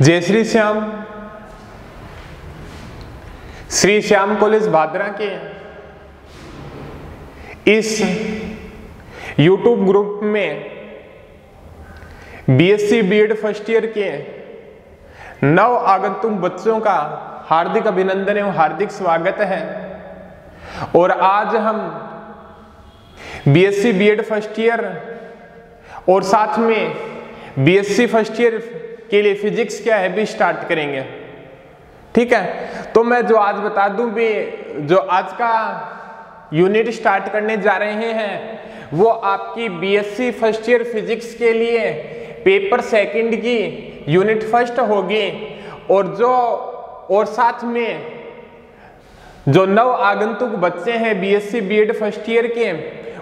जय श्री श्याम। श्री श्याम कॉलेज भादरा के इस YouTube ग्रुप में बीएससी बीएड फर्स्ट ईयर के नव आगंतुक बच्चों का हार्दिक अभिनंदन एवं हार्दिक स्वागत है। और आज हम बीएससी बीएड फर्स्ट ईयर और साथ में बीएससी फर्स्ट ईयर के लिए फिजिक्स क्या है भी स्टार्ट करेंगे। ठीक है, तो मैं जो आज बता दूं भी, जो आज का यूनिट स्टार्ट करने जा रहे हैं वो आपकी बीएससी फर्स्ट ईयर फिजिक्स के लिए पेपर सेकंड की यूनिट फर्स्ट होगी। और साथ में जो नव आगंतुक बच्चे हैं बीएससी बीएड फर्स्ट ईयर के,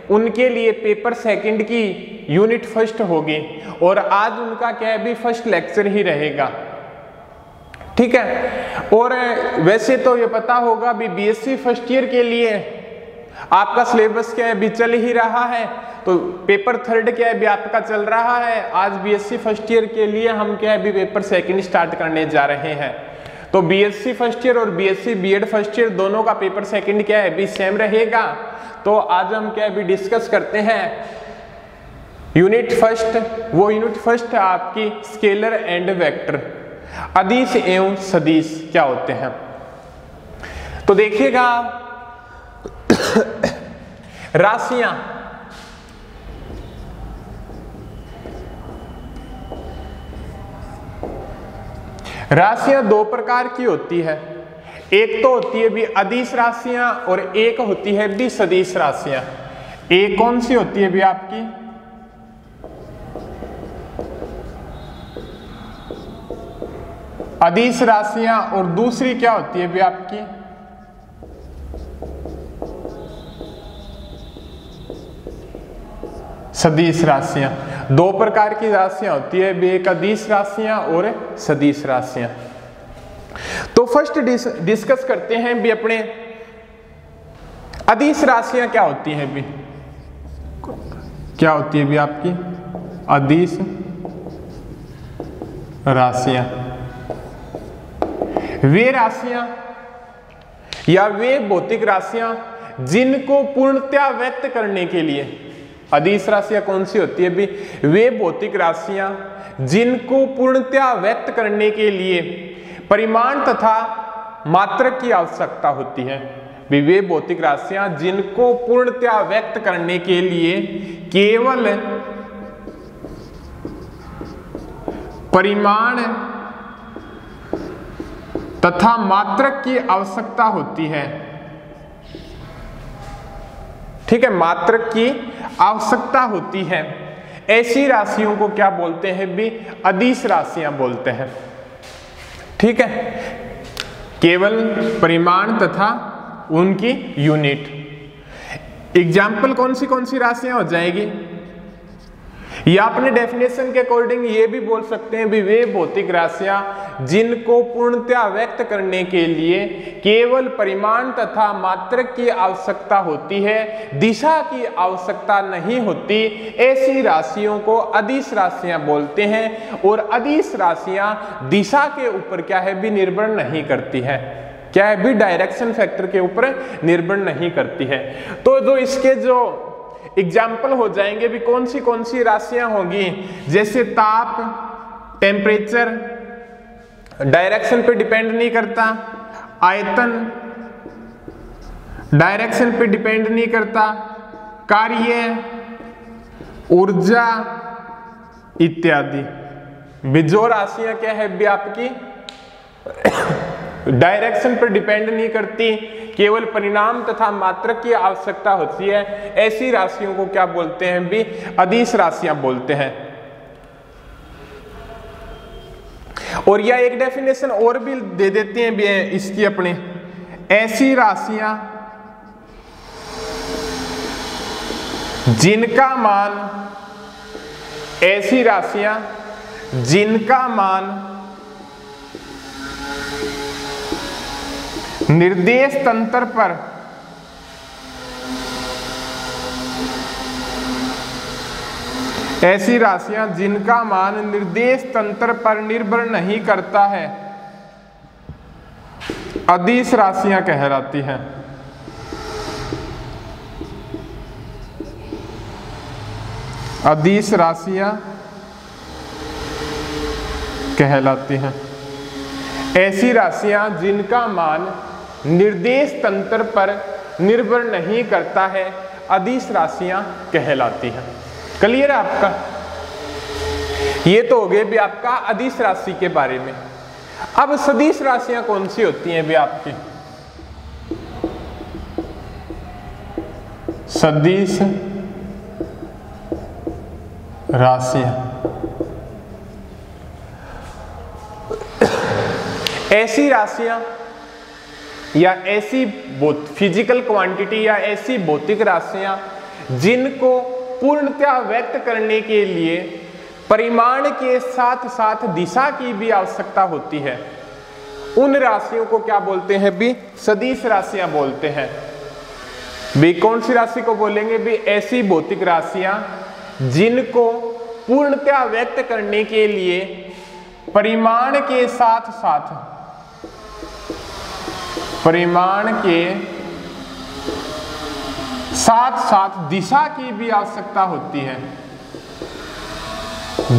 उनके लिए पेपर सेकंड की यूनिट फर्स्ट होगी। और आज उनका क्या है भी फर्स्ट लेक्चर ही रहेगा। ठीक है, और वैसे तो ये पता होगा भी बीएससी फर्स्ट ईयर के लिए आपका सिलेबस क्या है भी चल ही रहा है, तो पेपर थर्ड क्या है भी आपका चल रहा है। आज बीएससी फर्स्ट ईयर के लिए हम क्या है भी पेपर सेकंड स्टार्ट करने जा रहे हैं। तो बीएससी फर्स्ट ईयर और बीएससी बीएड फर्स्ट ईयर दोनों का पेपर सेकंड क्या है भी सेम रहेगा। तो आज हम क्या है भी डिस्कस करते हैं यूनिट फर्स्ट। वो यूनिट फर्स्ट है आपकी स्केलर एंड वेक्टर, अदिश एवं सदिश क्या होते हैं। तो देखिएगा राशियां, राशियां दो प्रकार की होती है। एक तो होती है भी अदिश राशियां और एक होती है भी सदिश राशियां। एक कौन सी होती है भी आपकी अदिश राशियां, और दूसरी क्या होती है भी आपकी सदिश राशियां। दो प्रकार की राशियां होती है भी, एक अदिश राशियां और सदिश राशियां। तो फर्स्ट डिस्कस करते हैं भी अपने अदिश राशियां क्या होती हैं भी, क्या होती है भी आपकी अदिश राशियां। वे राशियां या वे भौतिक राशियां जिनको पूर्णतया व्यक्त करने के लिए, अदिश राशियां कौन सी होती है भी, वे भौतिक राशियां जिनको पूर्णतया व्यक्त करने के लिए परिमाण तथा मात्रक की आवश्यकता होती है। वे भौतिक राशियां जिनको पूर्णतया व्यक्त करने के लिए केवल परिमाण तथा मात्रक की आवश्यकता होती है। ठीक है, मात्रक की आवश्यकता होती है। ऐसी राशियों को क्या बोलते हैं भी, अदिश राशियां बोलते हैं। ठीक है, केवल परिमाण तथा उनकी यूनिट। एग्जाम्पल कौन सी राशियां हो जाएगी, या अपने डेफिनेशन के अकॉर्डिंग ये भी बोल सकते हैं भी वे भौतिक राशियां जिनको पूर्णतया व्यक्त करने के लिए केवल परिमाण तथा मात्रक की आवश्यकता होती है, दिशा की आवश्यकता नहीं होती, ऐसी राशियों को अदिश राशियां बोलते हैं। और अदिश राशियां दिशा के ऊपर क्या है भी निर्भर नहीं करती है, क्या है भी डायरेक्शन फैक्टर के ऊपर निर्भर नहीं करती है। तो जो इसके जो एग्जाम्पल हो जाएंगे भी कौन सी राशियां होगी, जैसे ताप, टेम्परेचर डायरेक्शन पे डिपेंड नहीं करता, आयतन डायरेक्शन पे डिपेंड नहीं करता, कार्य, ऊर्जा इत्यादि। जो राशियां क्या है भी आपकी डायरेक्शन पर डिपेंड नहीं करती, केवल परिणाम तथा मात्रक की आवश्यकता होती है, ऐसी राशियों को क्या बोलते हैं भी, अदिश राशियां बोलते हैं। और यह एक डेफिनेशन और भी दे देते हैं भी इसकी अपने, ऐसी राशियां जिनका मान, ऐसी राशियां जिनका मान निर्देश तंत्र पर ऐसी राशियां जिनका मान निर्देश तंत्र पर निर्भर नहीं करता है अदिश राशियां कहलाती हैं। अदिश राशियां कहलाती हैं। ऐसी राशियां जिनका मान निर्देश तंत्र पर निर्भर नहीं करता है अदिश राशियां कहलाती हैं। क्लियर है आपका? ये तो हो गए भी आपका अदिश राशि के बारे में। अब सदिश राशियां कौन सी होती हैं भी आपकी? सदिश राशियां ऐसी राशियां या ऐसी फिजिकल क्वांटिटी या ऐसी भौतिक राशियां जिनको पूर्णतया व्यक्त करने के लिए परिमाण के साथ साथ दिशा की भी आवश्यकता होती है, उन राशियों को क्या बोलते हैं भी? सदिश राशियां बोलते हैं। भी कौन सी राशि को बोलेंगे भी? ऐसी भौतिक राशियां जिनको पूर्णतया व्यक्त करने के लिए परिमाण के साथ साथ दिशा की भी आवश्यकता होती है।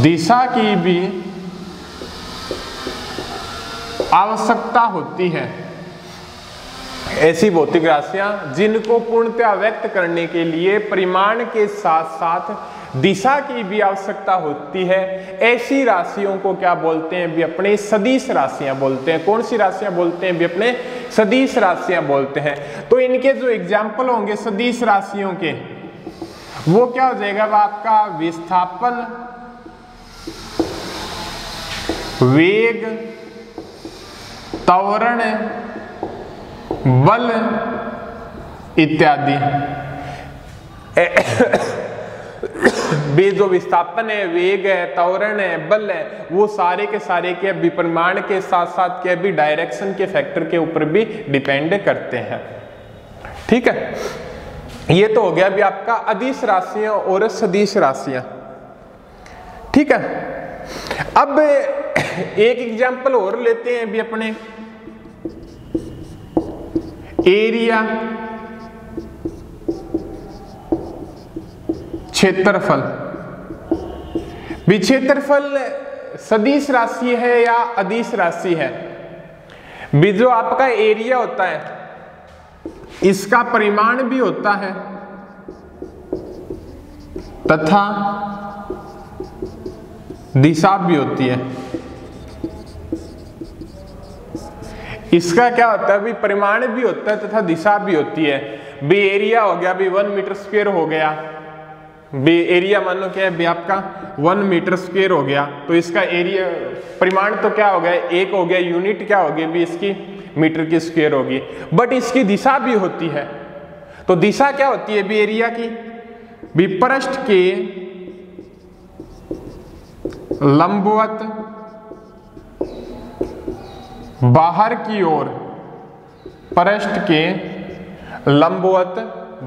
दिशा की भी आवश्यकता होती है। ऐसी भौतिक राशियां जिनको पूर्णतया व्यक्त करने के लिए परिमाण के साथ साथ दिशा की भी आवश्यकता होती है, ऐसी राशियों को क्या बोलते हैं भी? अपने सदिश राशियां बोलते हैं। कौन सी राशियां बोलते हैं भी? अपने सदिश राशियां बोलते हैं। तो इनके जो एग्जाम्पल होंगे सदिश राशियों के, वो क्या हो जाएगा? आपका विस्थापन, वेग, त्वरण, बल इत्यादि। भी जो विस्थापन है, वेग है, त्वरण है, बल है, वो सारे के सारे के भी परिमाण के साथ साथ के भी डायरेक्शन के फैक्टर के ऊपर भी डिपेंड करते हैं। ठीक है, ये तो हो गया भी आपका अदिश राशियां और सदिश राशियां। ठीक है, अब एक एग्जांपल और लेते हैं भी अपने। एरिया, क्षेत्रफल। भी क्षेत्रफल सदिश राशि है या अदिश राशि है? भी जो आपका एरिया होता है इसका परिमाण भी होता है तथा दिशा भी होती है। इसका क्या होता है भी? परिमाण भी होता है तथा दिशा भी होती है। भी एरिया हो गया भी 1 मीटर स्क्वायर हो गया। भी एरिया मान लो क्या है भी आपका 1 मीटर स्क्वायर हो गया, तो इसका एरिया परिमाण तो क्या हो गया? 1 हो गया। यूनिट क्या होगी भी इसकी? मीटर की स्क्वायर होगी। बट इसकी दिशा भी होती है। तो दिशा क्या होती है भी एरिया की? भी पृष्ठ के लंबवत बाहर की ओर, पृष्ठ के लंबवत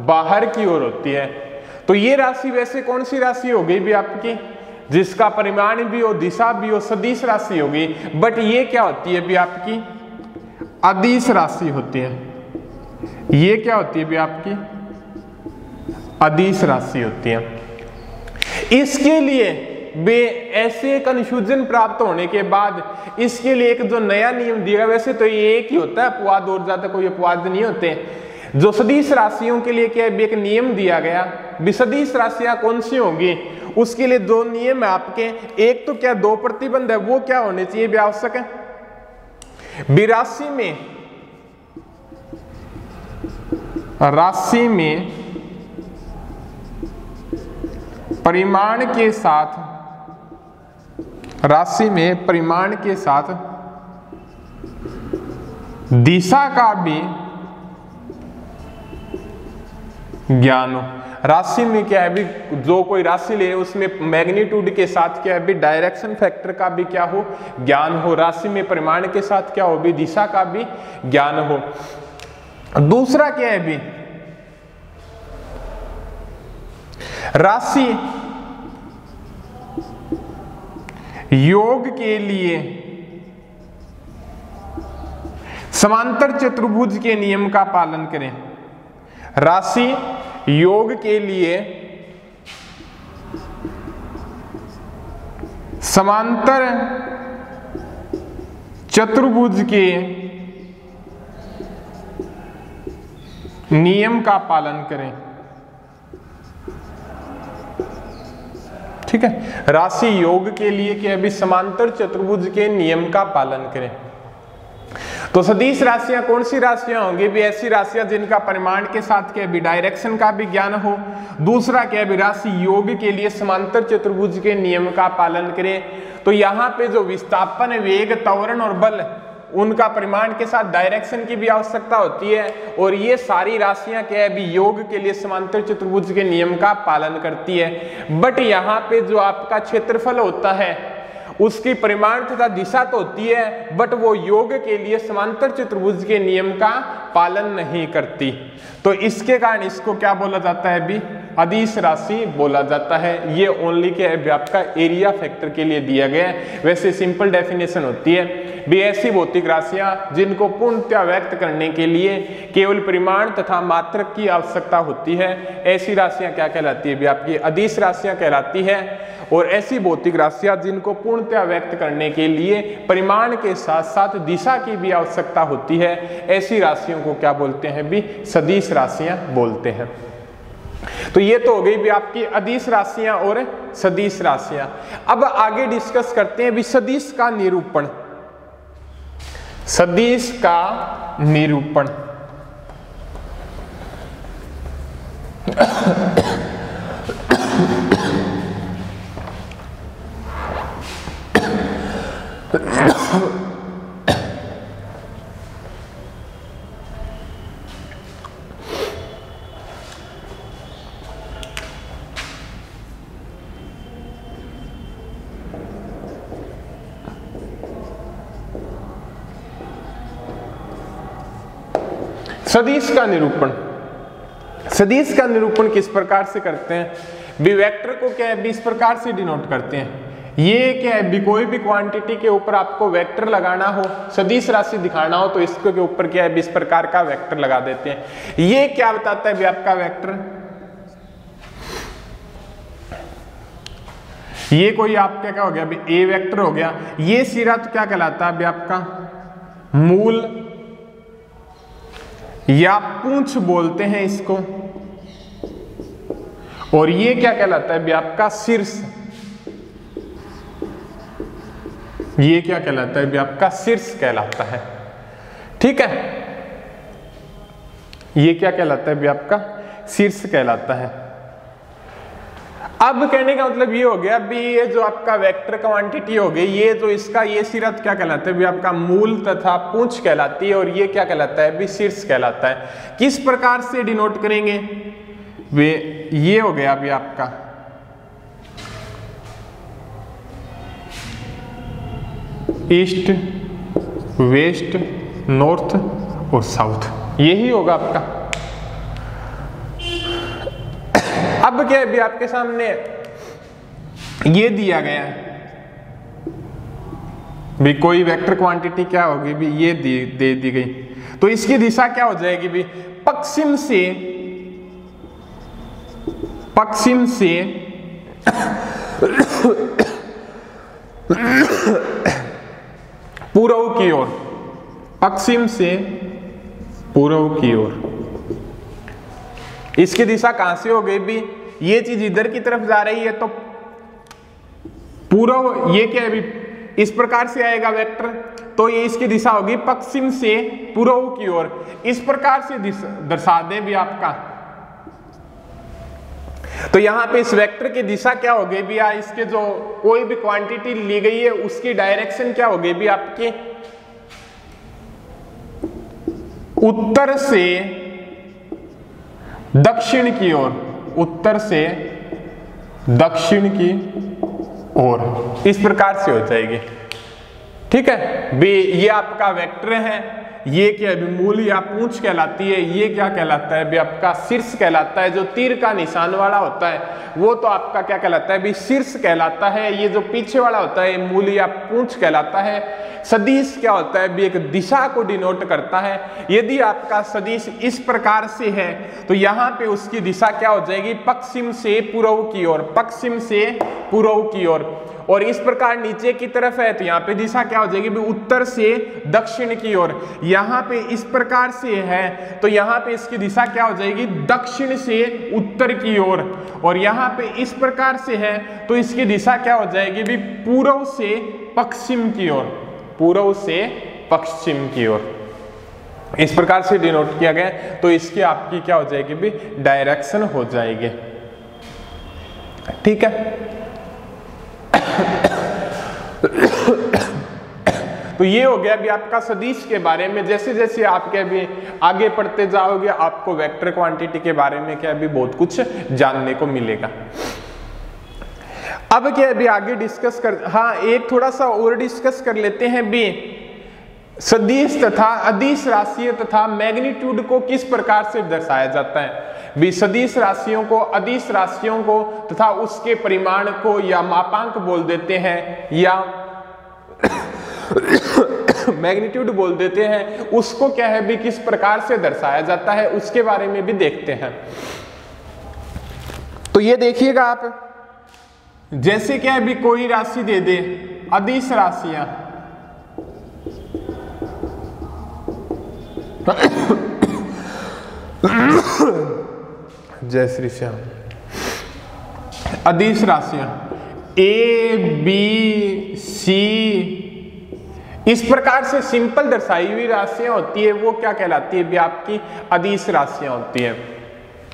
बाहर की ओर होती है। तो ये राशि वैसे कौन सी राशि हो गई भी आपकी? जिसका परिमाण भी हो, दिशा भी हो, सदिश राशि होगी। बट ये क्या होती है भी आपकी? अदिश राशि होती है। ये क्या होती है भी आपकी? अदिश राशि होती है। इसके लिए वे ऐसे कंफ्यूजन प्राप्त होने के बाद इसके लिए एक जो नया नियम दिया, वैसे तो ये एक ही होता है, अपवाद और ज्यादा कोई अपवाद नहीं होते। जो सदिश राशियों के लिए क्या है एक नियम दिया गया, सदिश राशियां कौन सी होंगी उसके लिए 2 नियम है आपके। एक तो क्या 2 प्रतिबंध है, वो क्या होने चाहिए भी आवश्यक है। राशि में परिमाण के साथ, राशि में परिमाण के साथ दिशा का भी ज्ञान हो। राशि में क्या है भी जो कोई राशि ले उसमें मैग्नीट्यूड के साथ क्या है भी डायरेक्शन फैक्टर का भी क्या हो? ज्ञान हो। राशि में परिमाण के साथ क्या हो भी? दिशा का भी ज्ञान हो। दूसरा क्या है भी? योग के लिए समांतर चतुर्भुज के नियम का पालन करें। राशि योग के लिए समांतर चतुर्भुज के नियम का पालन करें। ठीक है, राशि योग के लिए कि अभी समांतर चतुर्भुज के नियम का पालन करें। तो सदिश राशियां कौन सी राशियां होंगी? भी ऐसी राशियां जिनका परिमाण के साथ क्या भी डायरेक्शन का भी ज्ञान हो। दूसरा क्या भी राशि योग के लिए समांतर चतुर्भुज के नियम का पालन करें। तो यहाँ पे जो विस्थापन, वेग, त्वरण और बल, उनका परिमाण के साथ डायरेक्शन की भी आवश्यकता होती है। और ये सारी राशियां क्या है? भी योग के लिए समांतर चतुर्भुज के नियम का पालन करती है। बट यहाँ पे जो आपका क्षेत्रफल होता है उसकी परिमाण तथा दिशा तो होती है, बट वो योग के लिए समांतर चतुर्भुज के नियम का पालन नहीं करती। तो इसके कारण इसको क्या बोला जाता है? भी अदिश राशि बोला जाता है। ये ओनली के आपका एरिया फैक्टर के लिए दिया गया है। वैसे सिंपल डेफिनेशन होती है भी ऐसी भौतिक राशियां जिनको पूर्णतः व्यक्त करने के लिए केवल परिमाण तथा मात्रक की आवश्यकता होती है, ऐसी राशियां क्या कहलाती है? भी आपकी अदिश राशियां कहलाती है। और ऐसी भौतिक राशियां जिनको पूर्णतः व्यक्त करने के लिए परिमाण के साथ साथ दिशा की भी आवश्यकता होती है, ऐसी राशियों को क्या बोलते हैं? भी सदिश राशियां बोलते हैं। तो ये तो हो गई भी आपकी अदिश राशियां और सदिश राशियां। अब आगे डिस्कस करते हैं भी सदिश का निरूपण। सदिश का निरूपण सदिश का निरूपण। सदिश का निरूपण किस प्रकार से करते हैं? भी वेक्टर को क्या है? भी इस प्रकार से डिनोट करते हैं। ये क्या है? भी कोई भी क्वांटिटी के ऊपर आपको वेक्टर लगाना हो, सदिश राशि दिखाना हो, तो इसके ऊपर क्या है? भी इस प्रकार का वेक्टर लगा देते हैं। ये क्या बताता है? भी आपका वेक्टर, ये कोई आपका क्या हो गया? भी ए वेक्टर हो गया। ये सिरा तो क्या कहलाता है? भी आपका मूल या पूंछ बोलते हैं इसको। और ये क्या कहलाता है? भी आपका शीर्ष। ये क्या कहलाता है? भी आपका शीर्ष कहलाता है। ठीक है, ये क्या कहलाता है? भी आपका शीर्ष कहलाता है। अब कहने का मतलब ये हो गया भी ये जो आपका वेक्टर क्वांटिटी हो गई, ये जो इसका ये सिरा क्या कहलाता है? भी आपका मूल तथा पूंछ कहलाती है। और ये क्या कहलाता है? भी शीर्ष कहलाता है। किस प्रकार से डिनोट करेंगे? वे ये हो गया अभी आपका ईस्ट, वेस्ट, नॉर्थ और साउथ, यही होगा आपका। अब क्या है? भी आपके सामने ये दिया गया है भी कोई वेक्टर क्वांटिटी क्या होगी? भी ये दे दी गई। तो इसकी दिशा क्या हो जाएगी? भी पश्चिम से पूर्व की ओर, पश्चिम से पूर्व की ओर। इसकी दिशा कहां से हो गई? भी ये चीज इधर की तरफ जा रही है तो पूर्व, ये क्या है? भी इस प्रकार से आएगा वेक्टर, तो ये इसकी दिशा होगी पश्चिम से पूर्व की ओर। इस प्रकार से दर्शा दे भी आपका। तो यहां पे इस वेक्टर की दिशा क्या हो गई? भी इसके जो कोई भी क्वांटिटी ली गई है उसकी डायरेक्शन क्या हो गई? भी आपके उत्तर से दक्षिण की ओर, उत्तर से दक्षिण की ओर, इस प्रकार से हो जाएगी। ठीक है भी ये आपका वेक्टर है। ये क्या है, मूल या पूंछ कहलाती है। ये क्या कहलाता है भी आपका शीर्ष कहलाता है। जो तीर का निशान वाला होता है वो तो आपका क्या कहलाता है भी शीर्ष कहलाता है। ये जो पीछे वाला होता है मूल या पूंछ कहलाता है। सदिश क्या होता है भी एक दिशा को डिनोट करता है। यदि आपका सदिश इस प्रकार से है तो यहाँ पे उसकी दिशा क्या हो जाएगी, पश्चिम से पूर्व की ओर, पश्चिम से पूर्व की ओर। और इस प्रकार नीचे की तरफ है तो यहाँ पे दिशा क्या हो जाएगी भी उत्तर से दक्षिण की ओर। यहाँ पे इस प्रकार से है तो यहाँ पे इसकी दिशा क्या हो जाएगी, दक्षिण से उत्तर की ओर। और यहाँ पे इस प्रकार से है तो इसकी दिशा क्या हो जाएगी भी पूर्व से पश्चिम की ओर, पूर्व से पश्चिम की ओर। इस प्रकार से डिनोट किया गया तो इसकी आपकी क्या हो जाएगी भी डायरेक्शन हो जाएगी। ठीक है। तो ये हो गया भी आपका सदिश के बारे में। जैसे जैसे आप क्या भी आगे पढ़ते जाओगे आपको वेक्टर क्वांटिटी के बारे में क्या भी बहुत कुछ जानने को मिलेगा। अब क्या भी आगे डिस्कस कर, हाँ एक थोड़ा सा और डिस्कस कर लेते हैं भी सदिश तथा अदिश राशियां तथा मैग्नीट्यूड को किस प्रकार से दर्शाया जाता है। भी सदिश राशियों को, अदिश राशियों को तथा उसके परिमाण को या मापांक बोल देते हैं या मैग्नीट्यूड बोल देते हैं। उसको क्या है भी किस प्रकार से दर्शाया जाता है उसके बारे में भी देखते हैं। तो ये देखिएगा आप, जैसे क्या है भी कोई राशि दे दे, अदिश राशियां जय श्री श्याम, अदिश राशियां ए बी सी इस प्रकार से सिंपल दर्शाई हुई राशियां होती है वो क्या कहलाती है भी आपकी अदिश राशियां होती है।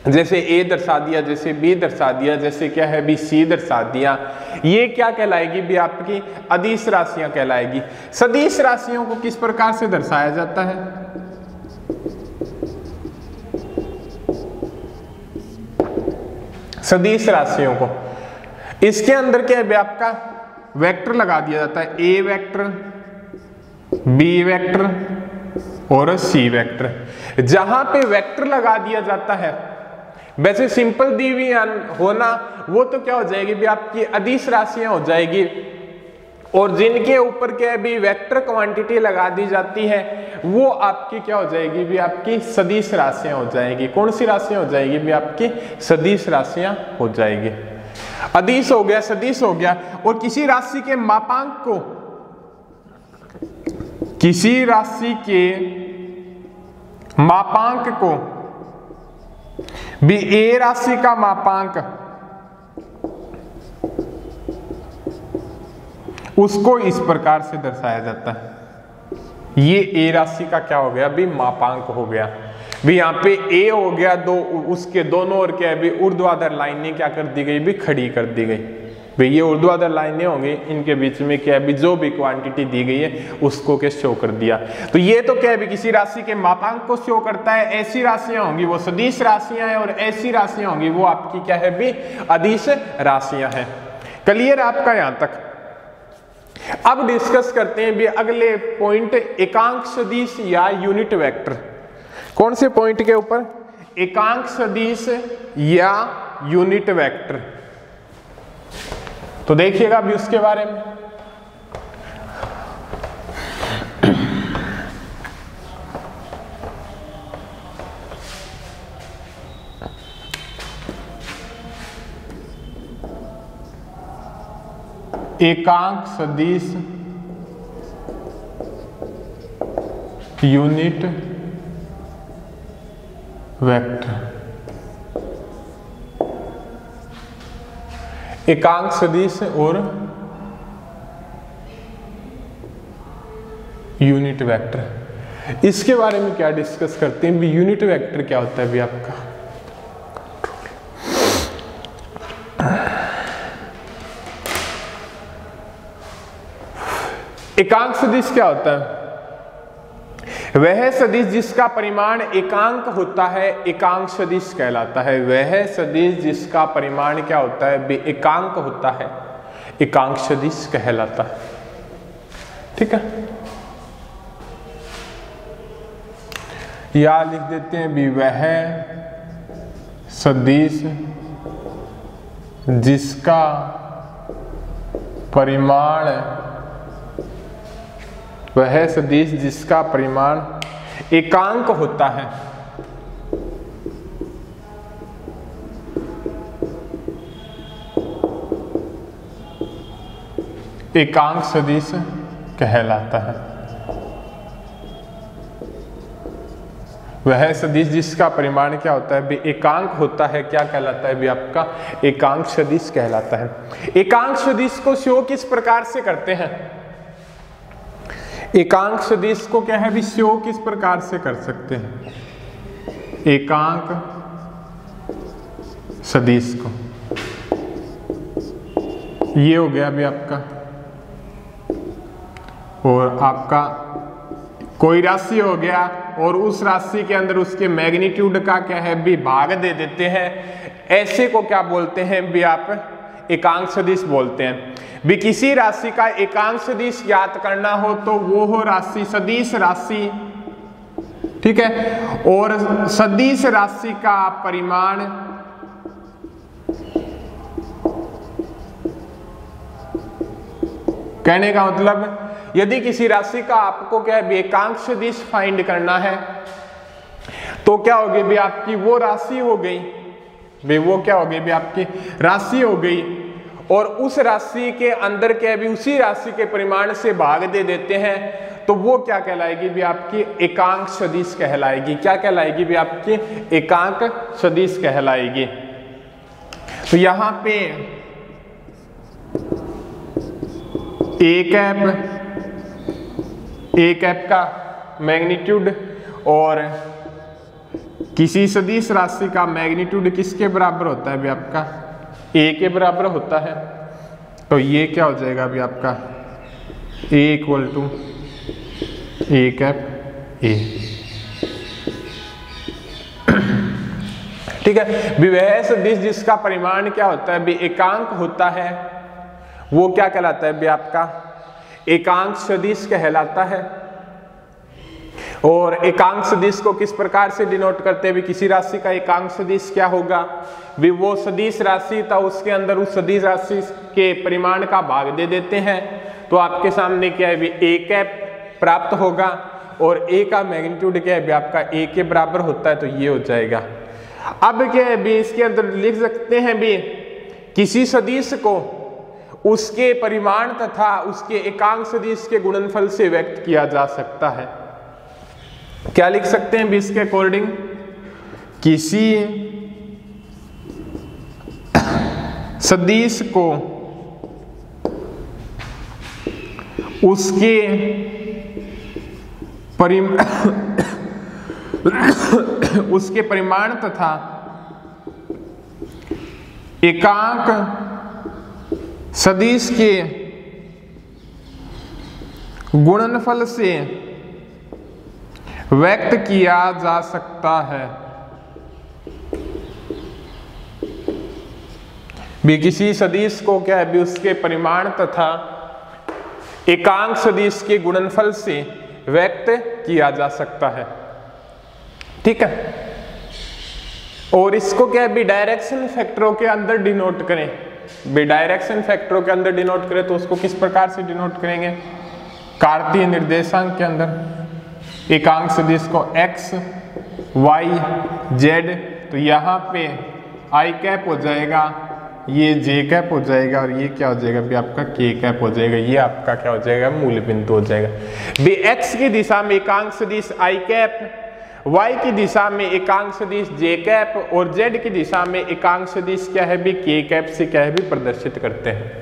जैसे ए दर्शा दिया, जैसे बी दर्शा दिया, जैसे क्या है भी सी दर्शा दिया, ये क्या कहलाएगी भी आपकी अदिश राशियां कहलाएगी। सदिश राशियों को किस प्रकार से दर्शाया जाता है, सदिश राशियों को इसके अंदर क्या है आपका वेक्टर लगा दिया जाता है। ए वेक्टर, बी वेक्टर और सी वेक्टर। जहां पे वेक्टर लगा दिया जाता है, वैसे सिंपल दी हुई होना वो तो क्या हो जाएगी भी आपकी अदिश राशियां हो जाएगी। और जिनके ऊपर क्या है भी वेक्टर क्वांटिटी लगा दी जाती है वो आपकी क्या हो जाएगी भी आपकी सदिश राशियां हो जाएगी। कौन सी राशियां हो जाएगी भी आपकी सदिश राशियां हो जाएगी। अदिश हो गया, सदिश हो गया। और किसी राशि के मापांक को, किसी राशि के मापांक को भी ए राशि का मापांक उसको इस प्रकार से दर्शाया जाता है। ये ए राशि का क्या हो गया भी मापांक हो गया। भी यहाँ पे ए हो गया, दो उसके दोनों ओर क्या है भी ऊर्ध्वाधर लाइनें क्या कर दी गई भी खड़ी कर दी गई। भाई ये ऊर्ध्वाधर लाइनें होंगी, इनके बीच में क्या है भी जो भी क्वांटिटी दी गई है उसको क्या शो कर दिया। तो ये तो क्या है भी किसी राशि के मापांक को शो करता है। ऐसी राशियां होंगी वो सदिश राशियां हैं और ऐसी राशियां होंगी वो आपकी क्या है भी अदिश राशियां हैं। क्लियर आपका यहां तक। अब डिस्कस करते हैं भी अगले पॉइंट, एकांक सदिश या यूनिट वेक्टर। कौन से पॉइंट के ऊपर, एकांक सदिश या यूनिट वेक्टर। तो देखिएगा अभी उसके बारे में। एकांक सदिश यूनिट वेक्टर। एकांक सदिश और यूनिट वेक्टर, इसके बारे में क्या डिस्कस करते हैं भी। यूनिट वेक्टर क्या होता है भी आपका, एकांक सदिश क्या होता है, वह सदिश जिसका परिमाण एकांक होता है एकांक सदिश कहलाता है। वह सदिश जिसका परिमाण क्या होता है एकांक होता है एकांक सदिश कहलाता है। ठीक है। या लिख देते हैं भी वह सदिश जिसका परिमाण, वह सदिश जिसका परिमाण एकांक होता है। एकांक सदिश कहलाता है। वह सदिश जिसका परिमाण क्या होता है भी एकांक होता है, क्या कहलाता है भी आपका एकांक सदिश कहलाता है। एकांक सदिश को शो किस प्रकार से करते हैं? एकांक सदिश को क्या है भी शो किस प्रकार से कर सकते हैं? एकांक सदिश को ये हो गया भी आपका, और आपका कोई राशि हो गया और उस राशि के अंदर उसके मैग्नीट्यूड का क्या है भी भाग दे देते हैं, ऐसे को क्या बोलते हैं भी आप एकांक सदिश बोलते हैं। भी किसी राशि का एकांक सदिश ज्ञात करना हो तो वो हो राशि सदिश राशि, ठीक है, और सदिश राशि का परिमाण कहने का मतलब यदि किसी राशि का आपको क्या है एकांक सदिश फाइंड करना है तो क्या होगी भी आपकी वो राशि हो गई, भी वो क्या हो गई भी आपकी राशि हो गई, और उस राशि के अंदर क्या भी उसी राशि के परिमाण से भाग दे देते हैं तो वो क्या कहलाएगी भी आपकी एकांक सदिश कहलाएगी। क्या कहलाएगी भी आपकी एकांक सदिश कहलाएगी। तो यहां पे ए कैप का मैग्नीट्यूड और किसी सदिश राशि का मैग्नीट्यूड किसके बराबर होता है भी आपका ए के बराबर होता है। तो ये क्या हो जाएगा भी आपका A equal to A cap A, ठीक है। वह सदिश जिसका परिमाण क्या होता है भी एकांक होता है वो क्या कहलाता है भी आपका एकांक सदिश कहलाता है। और एकांक सदिश को किस प्रकार से डिनोट करते हैं भी किसी राशि का एकांक सदिश क्या होगा भी वो सदिश राशि था उसके अंदर उस सदिश राशि के परिमाण का भाग दे देते हैं तो आपके सामने क्या है भी ए कैप प्राप्त होगा, और ए का मैग्नीट्यूड क्या है भी आपका ए के बराबर होता है, तो ये हो जाएगा। अब क्या है भी इसके अंदर लिख सकते हैं भी किसी सदिश को उसके परिमाण तथा उसके एकांक सदिश के गुणनफल से व्यक्त किया जा सकता है। क्या लिख सकते हैं भी इसके अकॉर्डिंग, किसी सदिश को उसके उसके परिमाण तथा एकांक सदिश के गुणनफल से व्यक्त किया जा सकता है। भी किसी सदिश को क्या है भी उसके परिमाण तथा एकांक सदिश के गुणनफल से व्यक्त किया जा सकता है, ठीक है। और इसको क्या है भी डायरेक्शन फैक्टरों के अंदर डिनोट करें। भी डायरेक्शन फैक्टरों के अंदर डिनोट करें तो उसको किस प्रकार से डिनोट करेंगे, कार्तीय निर्देशांक के अंदर एकांक सदिश को x, y, z, तो यहाँ पे i कैप हो जाएगा, ये j कैप हो जाएगा और ये क्या हो जाएगा भी आपका k कैप हो जाएगा। ये आपका क्या हो जाएगा मूल बिंदु हो जाएगा। भी x की दिशा में एकांक सदिश i कैप, y की दिशा में एकांक सदिश j कैप और z की दिशा में एकांक सदिश क्या है भी k कैप से क्या है भी प्रदर्शित करते हैं।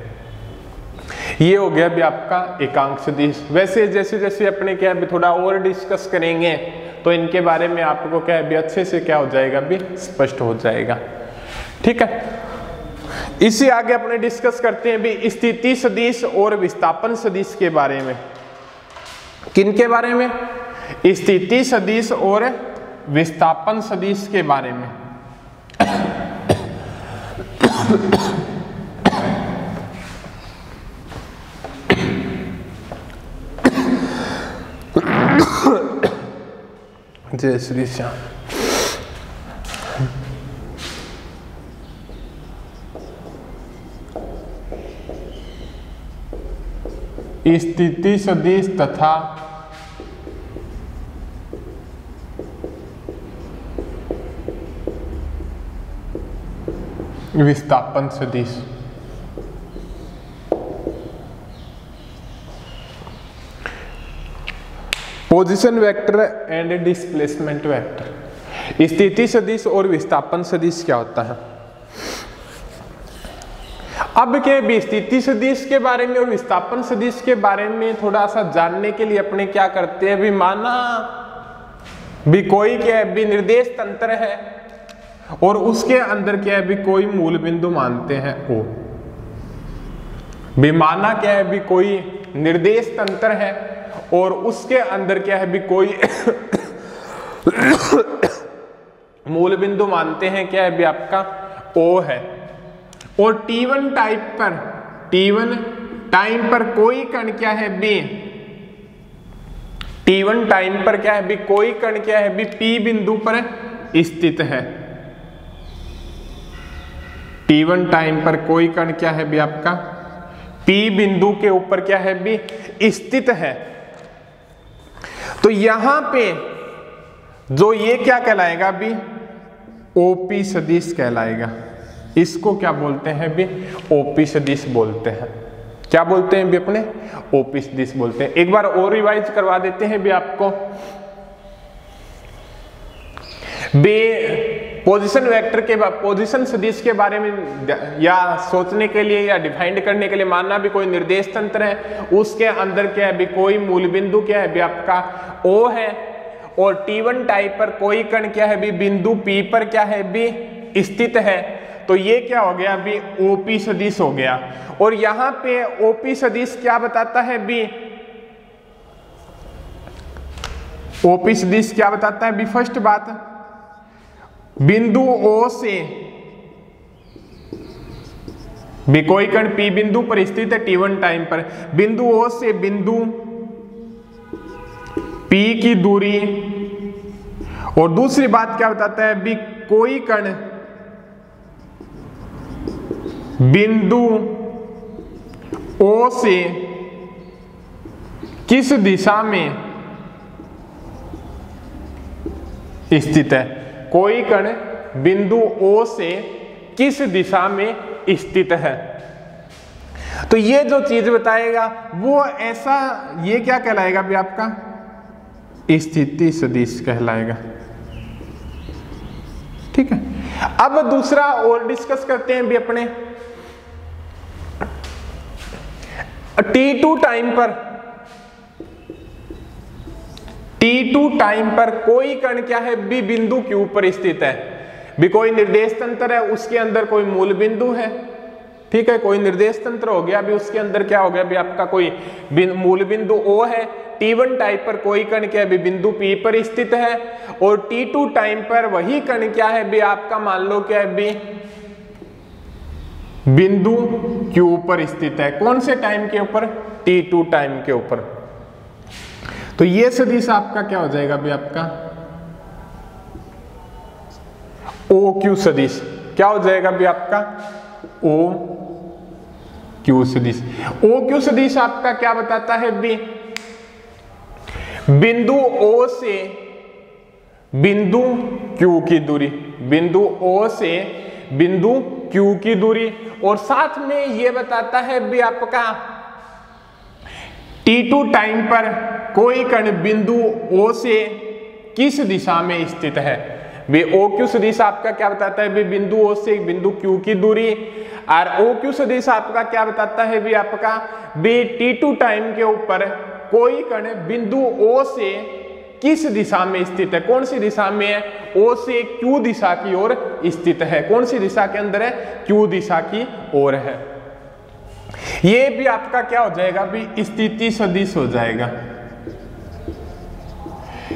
ये हो गया भी आपका एकांक सदिश। वैसे जैसे जैसे अपने क्या है थोड़ा और डिस्कस करेंगे तो इनके बारे में आपको क्या है भी अच्छे से क्या हो जाएगा भी स्पष्ट हो जाएगा, ठीक है। इसी आगे अपने डिस्कस करते हैं भी स्थिति सदिश और विस्थापन सदिश के बारे में। किन के बारे में, स्थिति सदिश और विस्थापन सदिश के बारे में। जय श्री श्याम। स्थिति सदिश तथा विस्थापन सदिश। Position vector and displacement vector. स्थिति सदिश और विस्थापन सदिश क्या होता है? अब क्या भी स्थिति सदिश के बारे में और विस्थापन सदिश के बारे में थोड़ा सा जानने के लिए अपने क्या करते हैं, भी माना भी कोई क्या है भी निर्देश तंत्र है और उसके अंदर क्या है भी कोई मूल बिंदु मानते हैं ओ। भी माना क्या है भी कोई निर्देश तंत्र है और उसके अंदर क्या है भी कोई मूल बिंदु मानते हैं क्या है भी आपका ओ है। और T1 टाइम पर कोई कण क्या है बी, T1 टाइम पर क्या है बी कोई कण क्या है बी P बिंदु पर स्थित है। T1 टाइम पर कोई कण क्या है भी आपका P बिंदु के ऊपर क्या है भी स्थित है। तो यहां पे जो ये क्या कहलाएगा भी OP सदिश कहलाएगा। इसको क्या बोलते हैं भी OP सदिश बोलते हैं। क्या बोलते हैं भी अपने OP सदिश बोलते हैं। एक बार और रिवाइज करवा देते हैं भी आपको। बे पोजीशन वेक्टर के पोजीशन सदिश के बारे में या सोचने के लिए या डिफाइंड करने के लिए मानना भी कोई निर्देश तंत्र है, उसके अंदर क्या है भी कोई मूल बिंदु क्या है भी आपका O है और T1 टाइप पर कोई कण क्या है भी बिंदु P पर क्या है भी स्थित है। तो ये क्या हो गया भी OP सदिश हो गया। और यहां पे OP सदिश क्या बताता है भी OP सदिश क्या बताता है भी फर्स्ट बात, बिंदु O से भी कोई कण P बिंदु पर स्थित है T1 टाइम पर, बिंदु O से बिंदु P की दूरी। और दूसरी बात क्या बताता है भी कोई कण बिंदु O से किस दिशा में स्थित है, कोई कण बिंदु O से किस दिशा में स्थित है। तो ये जो चीज बताएगा वो ऐसा ये क्या कहलाएगा भी आपका स्थिति सदिश कहलाएगा। ठीक है। अब दूसरा और डिस्कस करते हैं भी अपने T2 टाइम पर कोई कण क्या है बी बिंदु Q पर स्थित है। भी कोई निर्देश तंत्र है, उसके अंदर कोई मूल बिंदु है। ठीक है, कोई निर्देश तंत्र हो गया, भी उसके अंदर क्या हो गया भी आपका कोई मूल बिंदु O है। T1 टाइप पर कोई कण क्या है भी बिंदु P पर स्थित है और T2 टाइम पर वही कण क्या है भी आपका मान लो क्या है भी बिंदु Q पर स्थित है। कौन से टाइम के ऊपर? T2 टाइम के ऊपर। तो ये सदिश आपका क्या हो जाएगा भी आपका OQ सदिश। क्या हो जाएगा भी आपका OQ सदिश। OQ सदिश आपका क्या बताता है भी बिंदु O से बिंदु Q की दूरी, बिंदु O से बिंदु Q की दूरी। और साथ में ये बताता है भी आपका T2 टाइम पर कोई कण बिंदु O से किस दिशा में स्थित है। वे OQ सदिश आपका क्या बताता है भी बिंदु O से बिंदु Q की दूरी। और OQ सदिश आपका क्या बताता है भी आपका भी T2 टाइम के ऊपर कोई कण बिंदु O से किस दिशा में स्थित है। कौन सी दिशा में है? O से Q दिशा की ओर स्थित है। कौन सी दिशा के अंदर है? Q दिशा की ओर है। ये भी आपका क्या हो जाएगा भी स्थिति सदिश हो जाएगा।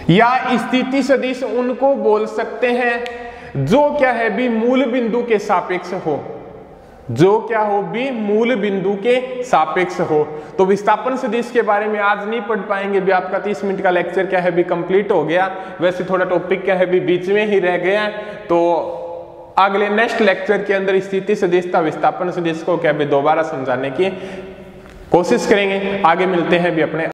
या स्थिति सदिश उनको बोल सकते हैं जो क्या है भी मूल बिंदु के सापेक्ष हो। जो क्या हो भी मूल बिंदु के सापेक्ष हो। तो विस्थापन सदिश के बारे में आज नहीं पढ़ पाएंगे भी, आपका 30 मिनट का लेक्चर क्या है भी कंप्लीट हो गया। वैसे थोड़ा टॉपिक क्या है भी बीच में ही रह गया, तो अगले नेक्स्ट लेक्चर के अंदर स्थिति सदिशता विस्थापन सदिश को क्या भी दोबारा समझाने की कोशिश करेंगे। आगे मिलते हैं भी अपने